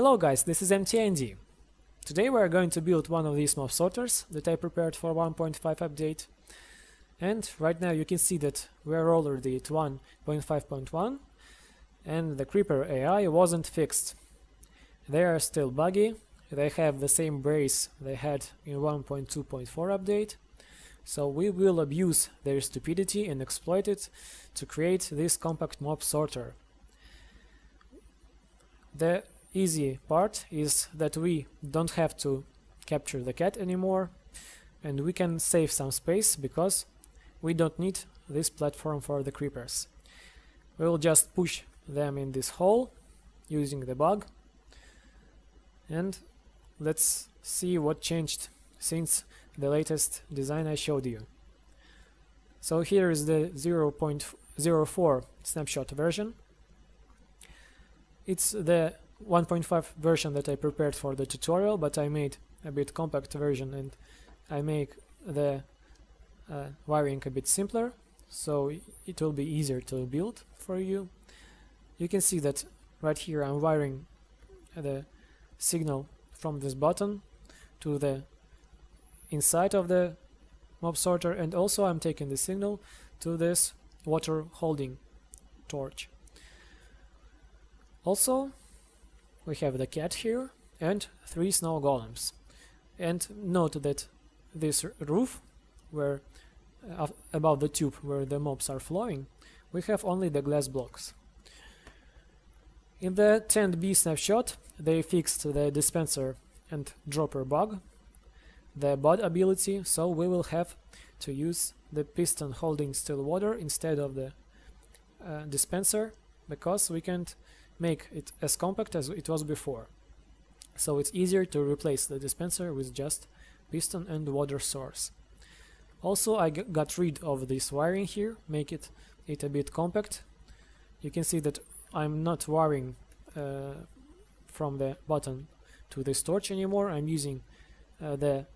Hello guys, this is MTandi. Today we are going to build one of these mob sorters that I prepared for 1.5 update. And right now you can see that we are already at 1.5.1 and the creeper AI wasn't fixed. They are still buggy, they have the same brace they had in 1.2.4 update. So we will abuse their stupidity and exploit it to create this compact mob sorter. The easy part is that we don't have to capture the cat anymore, and we can save some space because we don't need this platform for the creepers. We will just push them in this hole using the bug, and let's see what changed since the latest design I showed you. So here is the 0.04 snapshot version. It's the 1.5 version that I prepared for the tutorial, but I made a bit compact version and I make the wiring a bit simpler, so it will be easier to build for you. You can see that right here I'm wiring the signal from this button to the inside of the mob sorter, and also I'm taking the signal to this water holding torch. Also we have the cat here and 3 snow golems. And note that this roof, where above the tube where the mobs are flowing, we have only the glass blocks. In the 10B snapshot they fixed the dispenser and dropper bug, the bud ability, so we will have to use the piston holding still water instead of the dispenser, because we can't make it as compact as it was before. So it's easier to replace the dispenser with just piston and water source. Also I got rid of this wiring here, make it a bit compact. You can see that I'm not wiring from the button to this torch anymore. I'm using the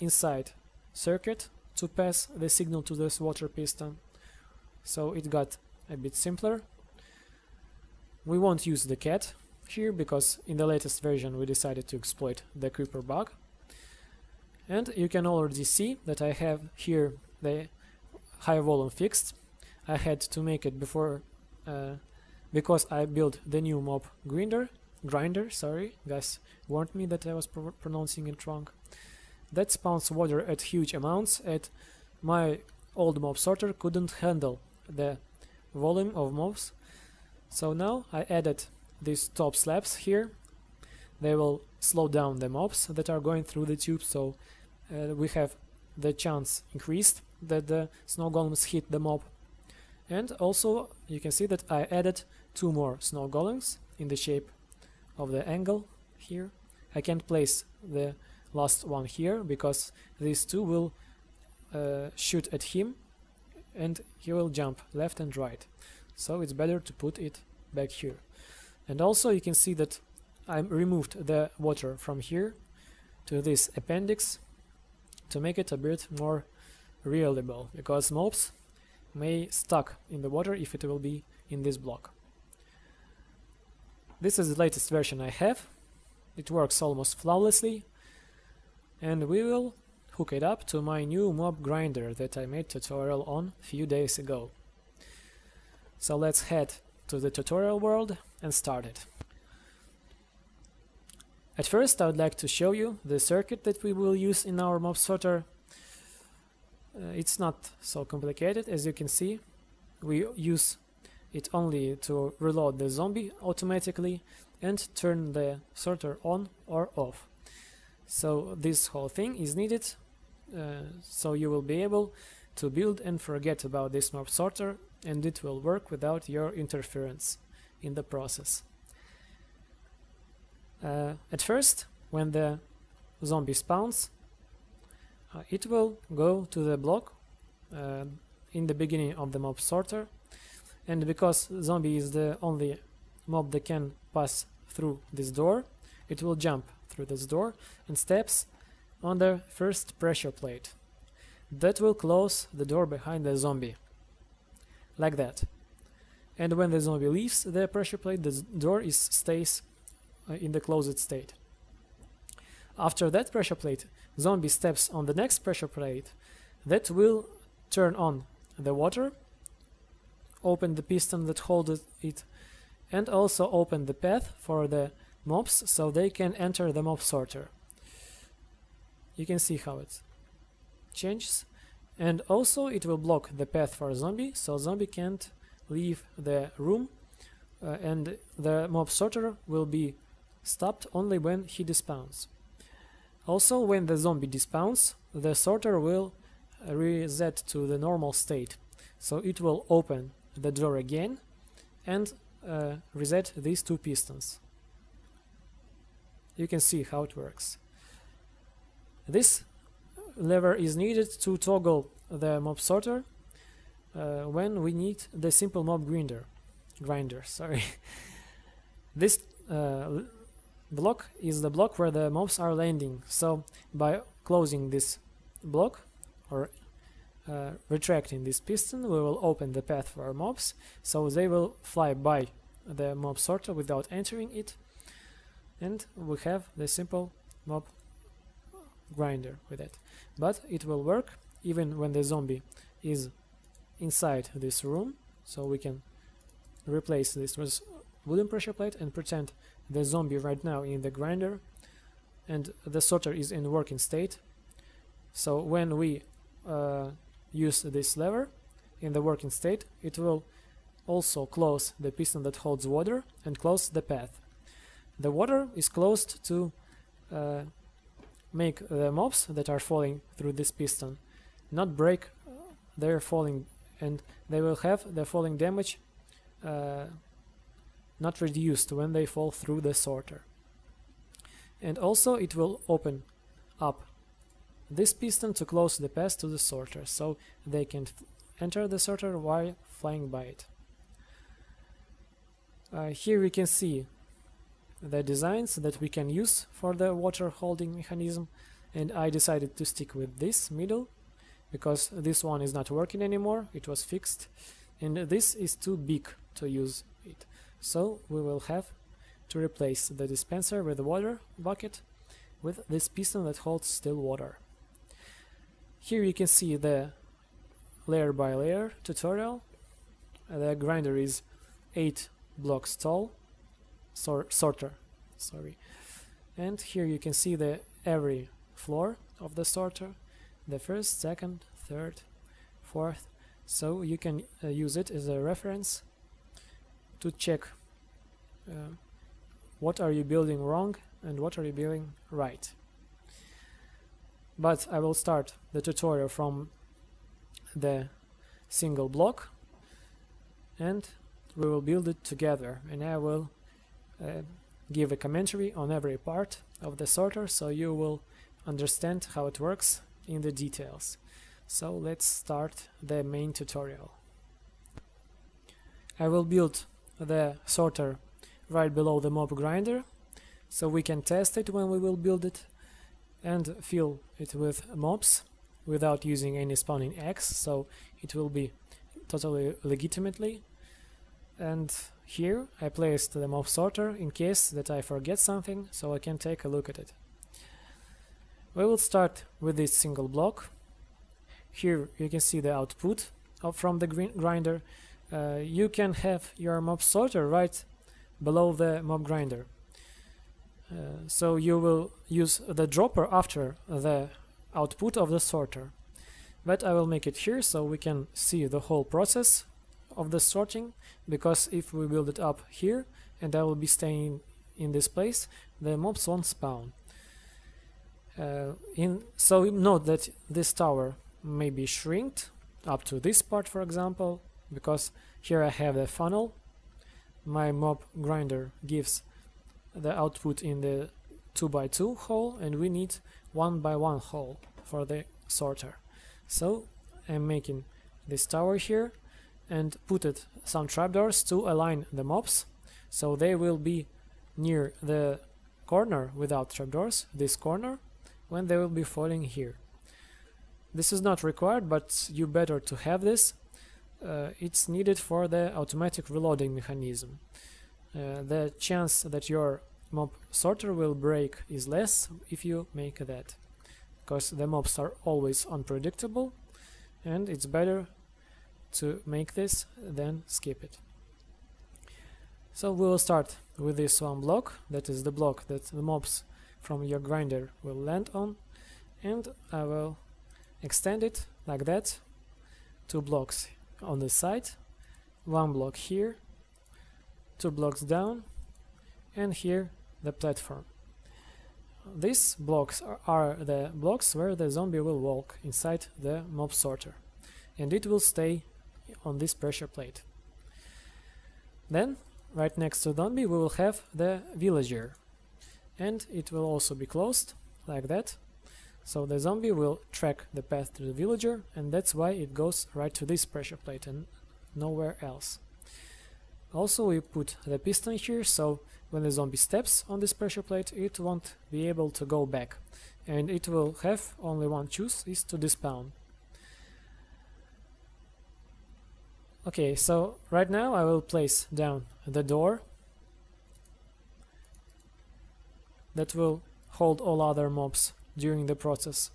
inside circuit to pass the signal to this water piston, so it got a bit simpler. We won't use the cat here because in the latest version we decided to exploit the creeper bug. And you can already see that I have here the high volume fixed. I had to make it before because I built the new mob grinder, sorry, guys warned me that I was pronouncing it wrong. That spawns water at huge amounts, and my old mob sorter couldn't handle the volume of mobs. So now I added these top slabs here. They will slow down the mobs that are going through the tube, so we have the chance increased that the snow golems hit the mob. And also you can see that I added 2 more snow golems in the shape of the angle here. I can't place the last one here because these 2 will shoot at him and he will jump left and right, so it's better to put it back here. And also you can see that I removed the water from here to this appendix to make it a bit more reliable, because mobs may stuck in the water if it will be in this block. This is the latest version I have. It works almost flawlessly, and we will hook it up to my new mob grinder that I made tutorial on a few days ago. So let's head to the tutorial world and start it. At first I would like to show you the circuit that we will use in our mob sorter. It's not so complicated, as you can see. We use it only to reload the zombie automatically and turn the sorter on or off. So this whole thing is needed, so you will be able to build and forget about this mob sorter, and it will work without your interference in the process. At first, when the zombie spawns, it will go to the block in the beginning of the mob sorter, and because zombie is the only mob that can pass through this door, it will jump through this door and steps on the first pressure plate. That will close the door behind the zombie, like that. And when the zombie leaves the pressure plate, the door stays in the closed state. After that pressure plate, zombie steps on the next pressure plate that will turn on the water, open the piston that holds it, and also open the path for the mobs so they can enter the mob sorter. You can see how it changes, and also it will block the path for zombie, so zombie can't leave the room, and the mob sorter will be stopped only when he despawns. Also, when the zombie despawns, the sorter will reset to the normal state, so it will open the door again and reset these two pistons. You can see how it works. This lever is needed to toggle the mob sorter when we need the simple mob grinder. This block is the block where the mobs are landing, so by closing this block or retracting this piston, we will open the path for our mobs, so they will fly by the mob sorter without entering it, and we have the simple mob grinder with it. But it will work even when the zombie is inside this room, so we can replace this with wooden pressure plate and pretend the zombie right now in the grinder and the sorter is in working state. So when we use this lever in the working state, it will also close the piston that holds water and close the path. The water is closed to make the mobs that are falling through this piston not break their falling, and they will have the falling damage not reduced when they fall through the sorter. And also it will open up this piston to close the path to the sorter, so they can enter the sorter while flying by it. Here we can see the designs that we can use for the water holding mechanism, and I decided to stick with this middle because this one is not working anymore, it was fixed, and this is too big to use it. So we will have to replace the dispenser with the water bucket with this piston that holds still water. Here you can see the layer by layer tutorial. The grinder is 8 blocks tall, sorter, sorry. And here you can see every floor of the sorter, the first, second, third, fourth, so you can use it as a reference to check what are you building wrong and what are you building right. But I will start the tutorial from the single block and we will build it together, and I will give a commentary on every part of the sorter so you will understand how it works in the details. So let's start the main tutorial. I will build the sorter right below the mob grinder so we can test it when we will build it and fill it with mobs without using any spawning eggs, so it will be totally legitimately. And here I placed the mob sorter in case that I forget something, so I can take a look at it. We will start with this single block. Here you can see the output from the grinder. You can have your mob sorter right below the mob grinder. So you will use the dropper after the output of the sorter. But I will make it here so we can see the whole process of the sorting, because if we build it up here and I will be staying in this place, the mobs won't spawn. So note that this tower may be shrinked up to this part, for example, because here I have the funnel. My mob grinder gives the output in the 2x2 hole, and we need 1x1 hole for the sorter. So I'm making this tower here and put it some trapdoors to align the mobs, so they will be near the corner without trapdoors, this corner, when they will be falling here. This is not required, but you better to have this. It's needed for the automatic reloading mechanism. The chance that your mob sorter will break is less if you make that, because the mobs are always unpredictable and it's better to make this than skip it. So we will start with this one block, that is the block that the mobs from your grinder will land on, and I will extend it like that, 2 blocks on the side, 1 block here, 2 blocks down, and here the platform. These blocks are the blocks where the zombie will walk inside the mob sorter, and it will stay on this pressure plate. Then right next to zombie we will have the villager, and it will also be closed like that, so the zombie will track the path to the villager, and that's why it goes right to this pressure plate and nowhere else. Also we put the piston here, so when the zombie steps on this pressure plate it won't be able to go back, and it will have only one choice, is to despawn. Okay, so right now I will place down the door that will hold all other mobs during the process,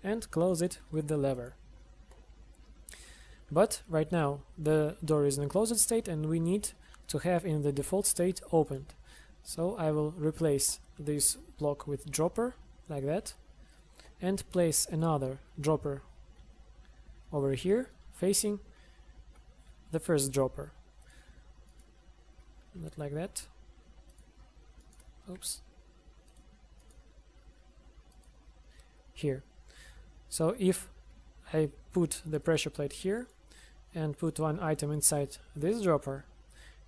and close it with the lever. But right now the door is in a closed state and we need to have in the default state opened. So I will replace this block with dropper like that, and place another dropper over here facing the first dropper. Not like that. Oops. Here. So if I put the pressure plate here and put one item inside this dropper,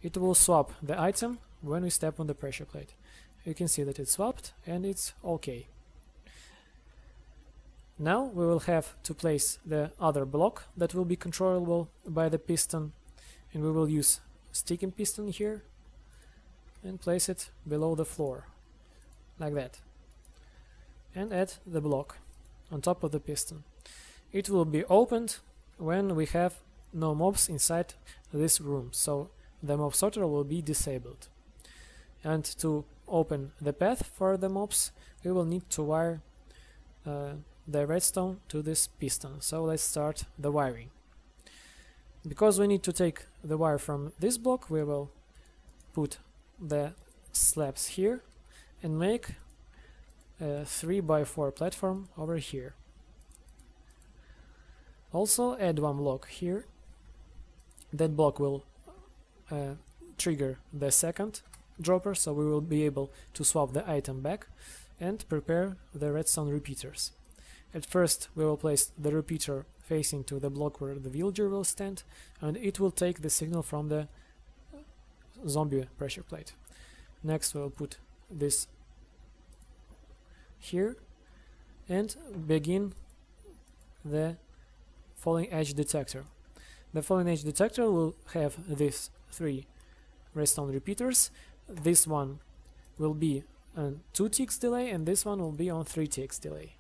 it will swap the item when we step on the pressure plate. You can see that it's swapped and it's okay. Now we will have to place the other block that will be controllable by the piston, and we will use sticking piston here and place it below the floor like that, and add the block on top of the piston. It will be opened when we have no mobs inside this room, so the mob sorter will be disabled. And to open the path for the mobs we will need to wire the redstone to this piston. So let's start the wiring. Because we need to take the wire from this block, we will put the slabs here and make a 3x4 platform over here. Also add one block here. That block will trigger the second dropper, so we will be able to swap the item back and prepare the redstone repeaters. At first we will place the repeater facing to the block where the villager will stand, and it will take the signal from the zombie pressure plate. Next we will put this here and begin the falling edge detector. The falling edge detector will have these 3 redstone repeaters. This one will be on 2 ticks delay and this one will be on 3 ticks delay.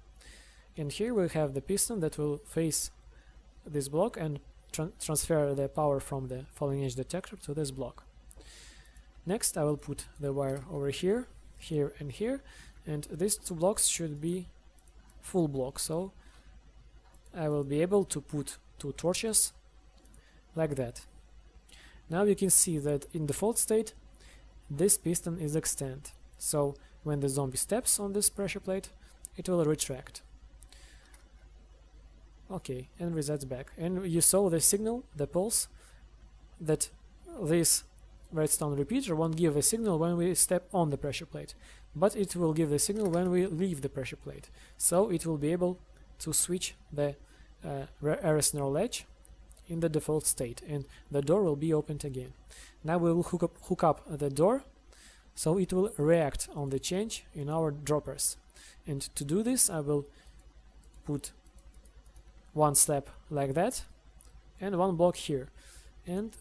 And here we have the piston that will face this block and transfer the power from the falling edge detector to this block. Next I will put the wire over here, here and here, and these 2 blocks should be full blocks, so I will be able to put 2 torches like that. Now you can see that in default state this piston is extended, so when the zombie steps on this pressure plate it will retract. Okay, and resets back. And you saw the signal, the pulse, that this redstone repeater won't give a signal when we step on the pressure plate, but it will give the signal when we leave the pressure plate. So it will be able to switch the arsenal ledge in the default state, and the door will be opened again. Now we will hook up the door, so it will react on the change in our droppers. And to do this I will put 1 slab like that and 1 block here, and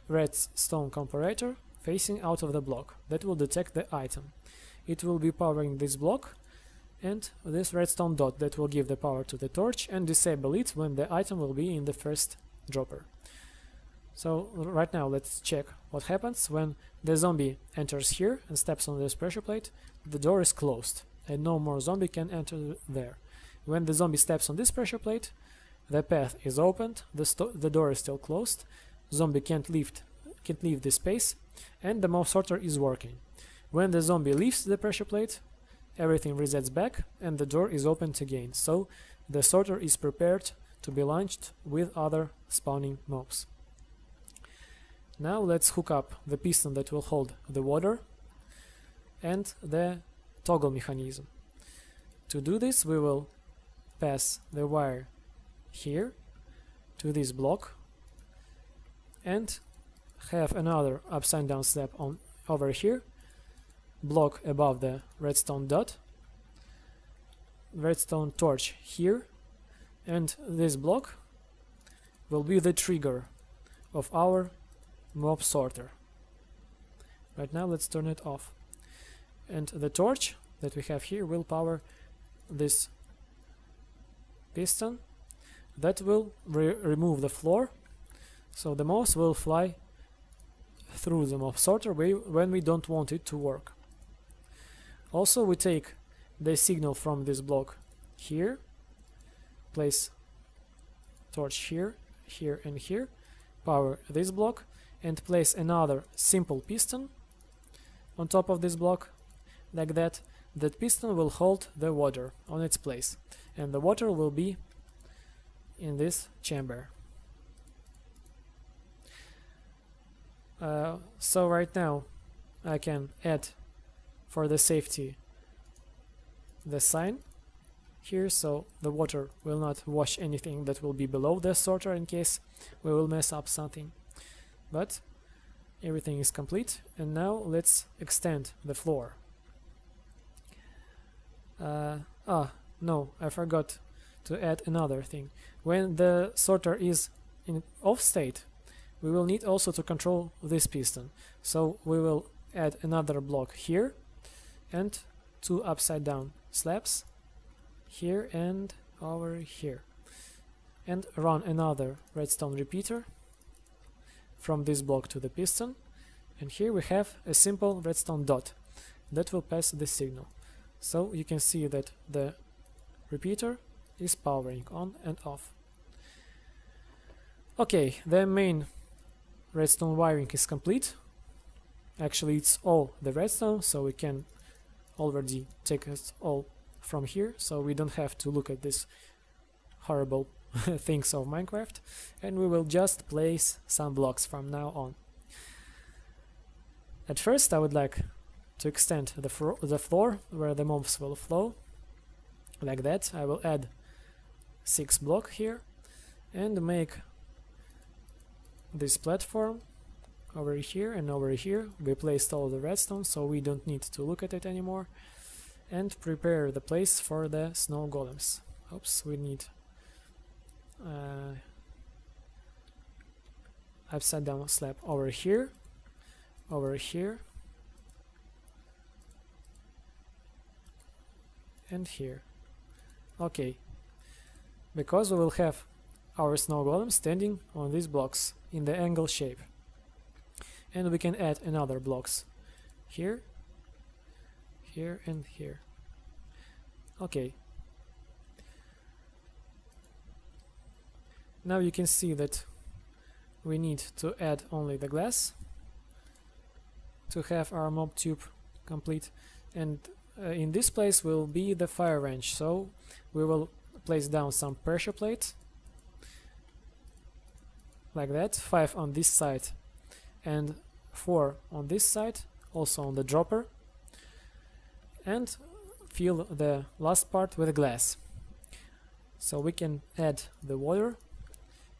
redstone comparator facing out of the block that will detect the item. It will be powering this block and this redstone dot that will give the power to the torch and disable it when the item will be in the first dropper. So right now let's check what happens when the zombie enters here and steps on this pressure plate. The door is closed and no more zombie can enter there. When the zombie steps on this pressure plate, the path is opened, the door is still closed, zombie can't leave this space, and the mob sorter is working. When the zombie leaves the pressure plate, everything resets back and the door is opened again, so the sorter is prepared to be launched with other spawning mobs. Now let's hook up the piston that will hold the water and the toggle mechanism. To do this, we will pass the wire here to this block and have another upside down slab on over here, block above the redstone dot, redstone torch here, and this block will be the trigger of our mob sorter. Right now let's turn it off, and the torch that we have here will power this piston that will remove the floor, so the mouse will fly through the mob sorter when we don't want it to work. Also, we take the signal from this block here, place torch here, here and here, power this block, and place another simple piston on top of this block, like that. That piston will hold the water on its place, and the water will be in this chamber. So right now I can add, for the safety, the sign here, so the water will not wash anything that will be below the sorter in case we will mess up something. But everything is complete, and now let's extend the floor. No, I forgot to add another thing. When the sorter is in off state, we will need also to control this piston. So we will add another block here and two upside down slabs here and over here, and run another redstone repeater from this block to the piston, and here we have a simple redstone dot that will pass the signal. So you can see that the repeater is powering on and off. Okay, the main redstone wiring is complete. Actually, it's all the redstone, so we can already take it all from here, so we don't have to look at this horrible things of Minecraft, and we will just place some blocks from now on. At first, I would like to extend the floor where the mobs will flow, like that. I will add 6 blocks here and make this platform over here and over here. We placed all the redstone, so we don't need to look at it anymore, and prepare the place for the snow golems. Oops, we need upside down slab over here, and here. Okay, because we will have our snow golem standing on these blocks in the angle shape, and we can add another blocks here, here and here. Okay, now you can see that we need to add only the glass to have our mob tube complete, and in this place will be the fire wrench, so we will place down some pressure plates like that, 5 on this side and 4 on this side, also on the dropper, and fill the last part with glass. So we can add the water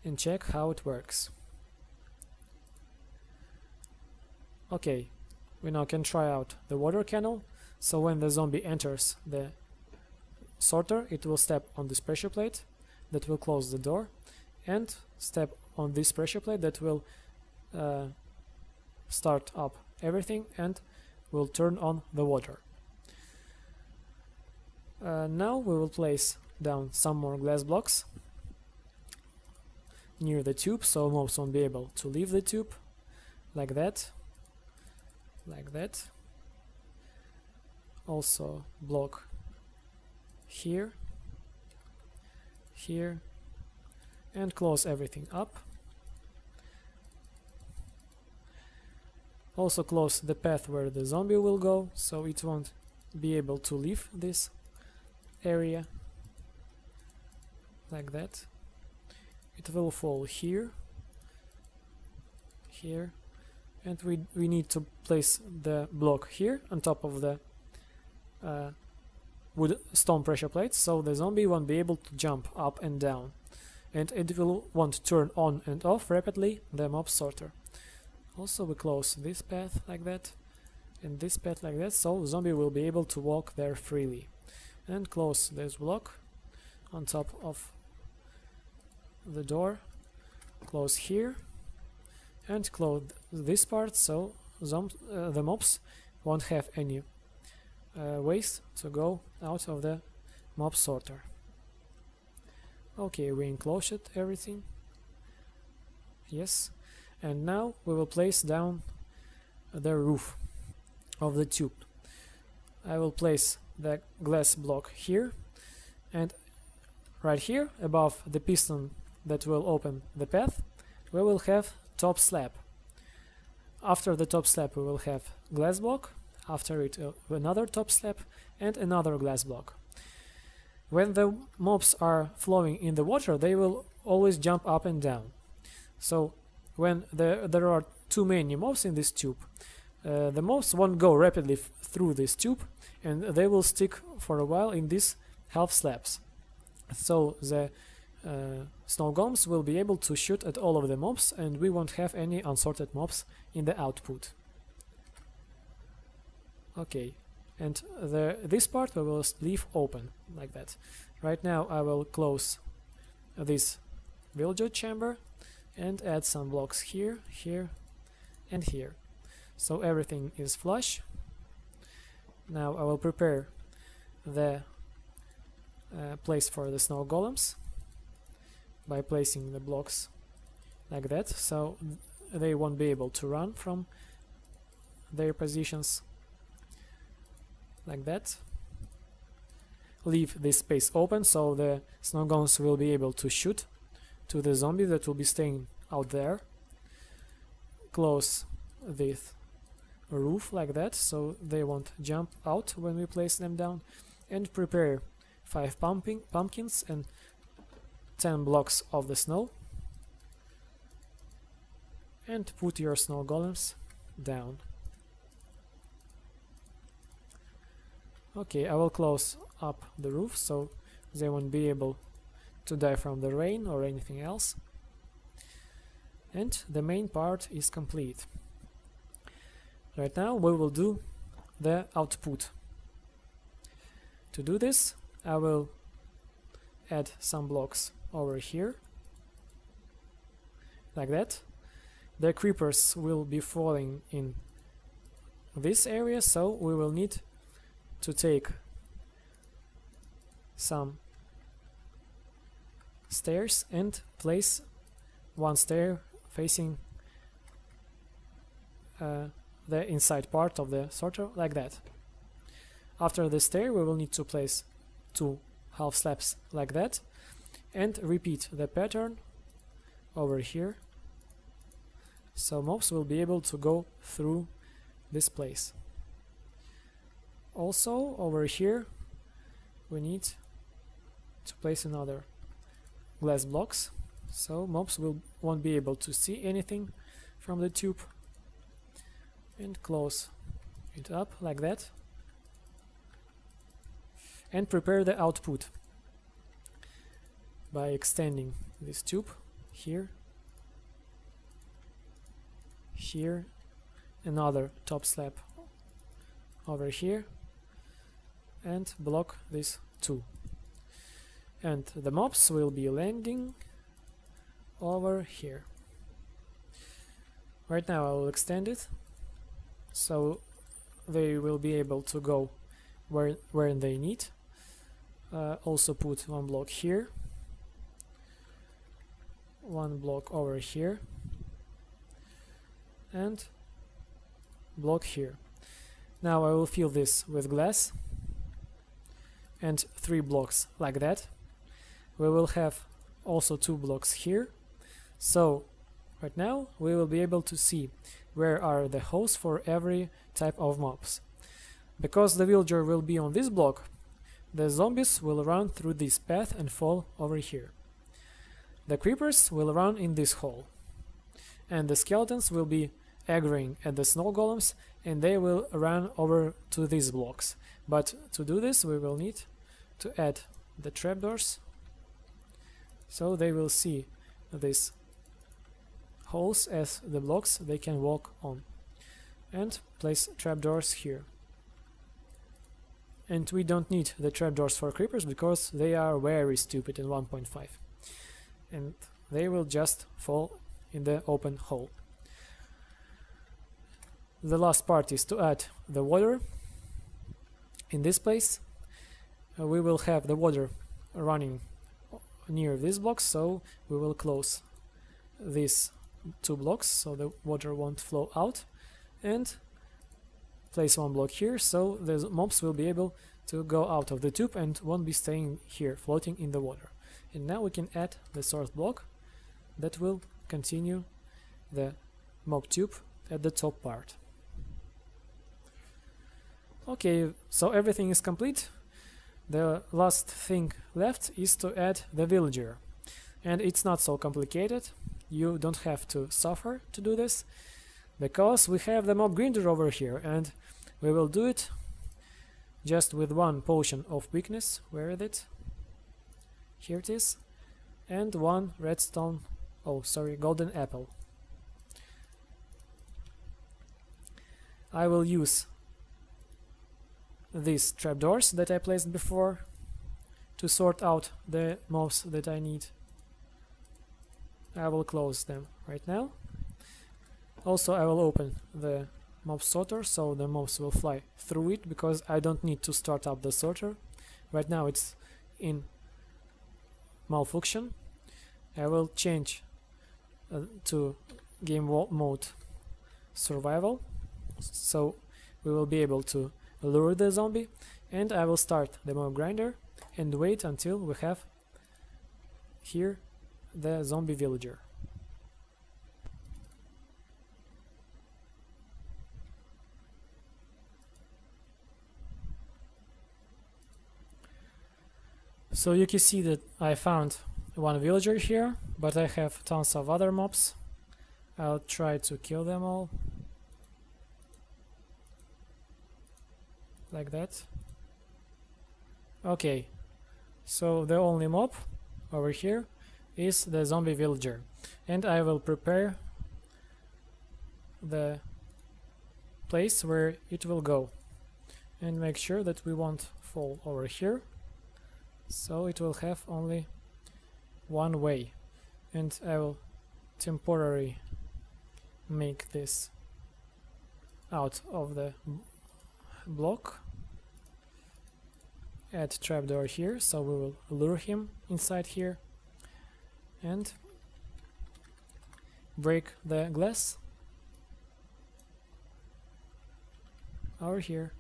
and check how it works. Okay, we now can try out the water cannon. So when the zombie enters the sorter, it will step on this pressure plate that will close the door, and step on this pressure plate that will start up everything and will turn on the water. Now we will place down some more glass blocks near the tube, so mobs won't be able to leave the tube, like that, like that. Also block here, here, and close everything up. Also close the path where the zombie will go, so it won't be able to leave this area, like that. It will fall here, here, and we need to place the block here on top of the wood stone pressure plates, so the zombie won't be able to jump up and down, and it won't turn on and off rapidly the mob sorter. Also we close this path like that and this path like that, so zombie will be able to walk there freely. And close this block on top of the door, close here, and close this part, so the mobs won't have any ways to go out of the mob sorter. Okay, we enclosed everything. Yes, and now we will place down the roof of the tube. I will place the glass block here, and right here above the piston that will open the path we will have top slab. After the top slab we will have glass block, after it another top slab and another glass block. When the mobs are flowing in the water they will always jump up and down, so when there are too many mobs in this tube, the mobs won't go rapidly through this tube and they will stick for a while in these half slabs. So the snow golems will be able to shoot at all of the mobs and we won't have any unsorted mobs in the output. Okay, and this part we will leave open like that. Right now I will close this villager chamber and add some blocks here, here, and here. So everything is flush. Now I will prepare the place for the snow golems by placing the blocks like that, so they won't be able to run from their positions, like that. Leave this space open so the snow golems will be able to shoot to the zombie that will be staying out there. Close this roof like that so they won't jump out when we place them down, and prepare 5 pumpkins and 10 blocks of the snow, and put your snow golems down. Okay, I will close up the roof so they won't be able to die from the rain or anything else. And the main part is complete. Right now we will do the output. To do this I will add some blocks over here, like that. The creepers will be falling in this area, so we will need to take some stairs and place one stair facing the inside part of the sorter, like that. After the stair we will need to place 2 half slabs like that and repeat the pattern over here, so mobs will be able to go through this place. Also over here we need to place another glass blocks so mobs won't be able to see anything from the tube, and close it up like that, and prepare the output by extending this tube here, here, another top slab over here, and block this too. And the mobs will be landing over here. Right now I will extend it so they will be able to go where they need. Also put 1 block here, one block over here and block here. Now I will fill this with glass and 3 blocks like that. We will have also 2 blocks here. So right now we will be able to see where are the holes for every type of mobs. Because the villager will be on this block, the zombies will run through this path and fall over here. The creepers will run in this hole, and the skeletons will be aggroing at the snow golems, and they will run over to these blocks. But to do this we will need to add the trapdoors, so they will see these holes as the blocks they can walk on, and place trapdoors here. And we don't need the trapdoors for creepers because they are very stupid in 1.5, and they will just fall in the open hole. The last part is to add the water in this place. We will have the water running near these blocks, so we will close these 2 blocks so the water won't flow out, and place 1 block here so the mobs will be able to go out of the tube and won't be staying here floating in the water. And now we can add the source block that will continue the mob tube at the top part. Okay, so everything is complete. The last thing left is to add the villager, and it's not so complicated. You don't have to suffer to do this, because we have the mob grinder over here, and we will do it just with 1 potion of weakness. Where is it? Here it is. And 1 redstone, golden apple. I will use these trapdoors that I placed before to sort out the mobs that I need. I will close them right now. Also I will open the mob sorter so the mobs will fly through it, because I don't need to start up the sorter. Right now it's in malfunction. I will change to game mode survival, so we will be able to lure the zombie, and I will start the mob grinder and wait until we have here the zombie villager. So you can see that I found 1 villager here, but I have tons of other mobs. I'll try to kill them all. Like that. Okay, so the only mob over here is the zombie villager, and I will prepare the place where it will go and make sure that we won't fall over here, so it will have only 1 way. And I will temporarily make this out of the block, add trapdoor here so we will lure him inside here, and break the glass over here.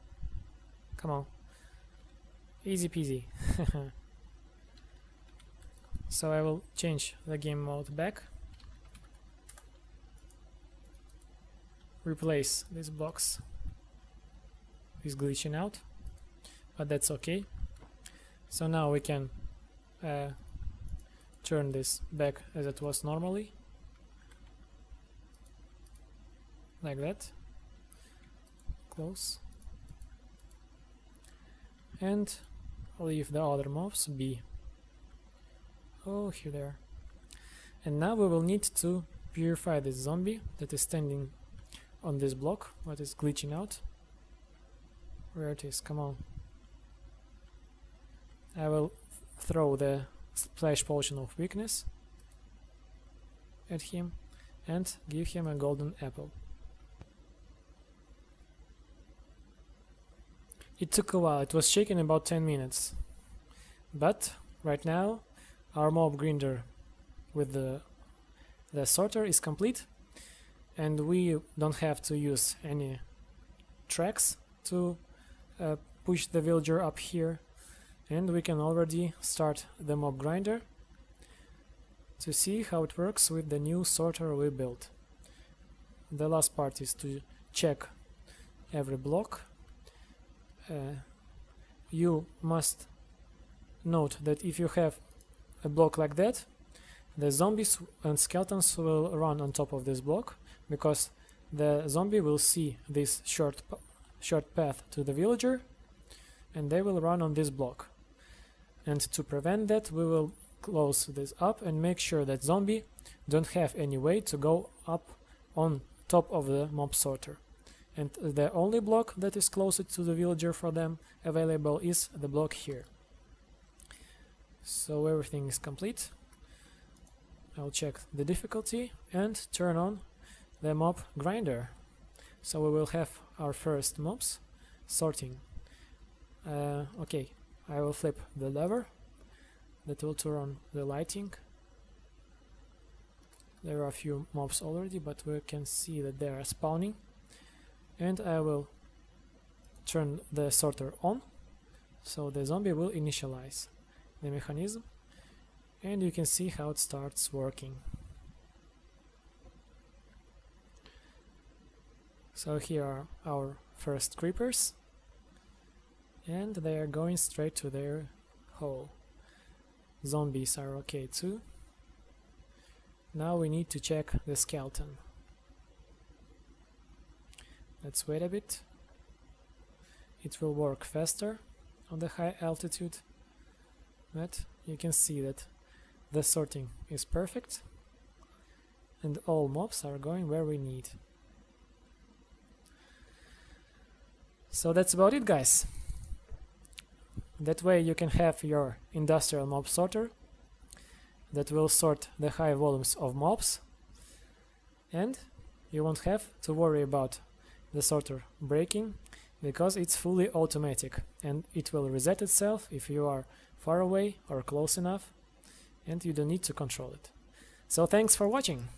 Come on, easy peasy. So I will change the game mode back, replace these blocks. Is glitching out, but that's okay. So now we can turn this back as it was normally, like that. Close, and leave the other mobs be. Oh, here they are. And now we will need to purify this zombie that is standing on this block, but is glitching out. Where it is, come on. I will throw the splash potion of weakness at him and give him a golden apple. It took a while, it was shaking about 10 minutes. But right now our mob grinder with the the sorter is complete, and we don't have to use any tracks to push the villager up here, and we can already start the mob grinder to see how it works with the new sorter we built. The last part is to check every block. You must note that if you have a block like that, the zombies and skeletons will run on top of this block, because the zombie will see this short path to the villager, and they will run on this block. And to prevent that, we will close this up and make sure that zombie don't have any way to go up on top of the mob sorter. And the only block that is closest to the villager for them available is the block here. So everything is complete. I'll check the difficulty and turn on the mob grinder. So we will have our first mobs sorting. Okay, I will flip the lever that will turn on the lighting. There are a few mobs already, but we can see that they are spawning. And I will turn the sorter on, so the zombie will initialize the mechanism, and you can see how it starts working. So here are our first creepers, and they are going straight to their hole. Zombies are okay too. Now we need to check the skeleton. Let's wait a bit. It will work faster on the high altitude, but you can see that the sorting is perfect and all mobs are going where we need. So that's about it, guys. That way you can have your industrial mob sorter that will sort the high volumes of mobs, and you won't have to worry about the sorter breaking, because it's fully automatic and it will reset itself if you are far away or close enough, and you don't need to control it. So thanks for watching.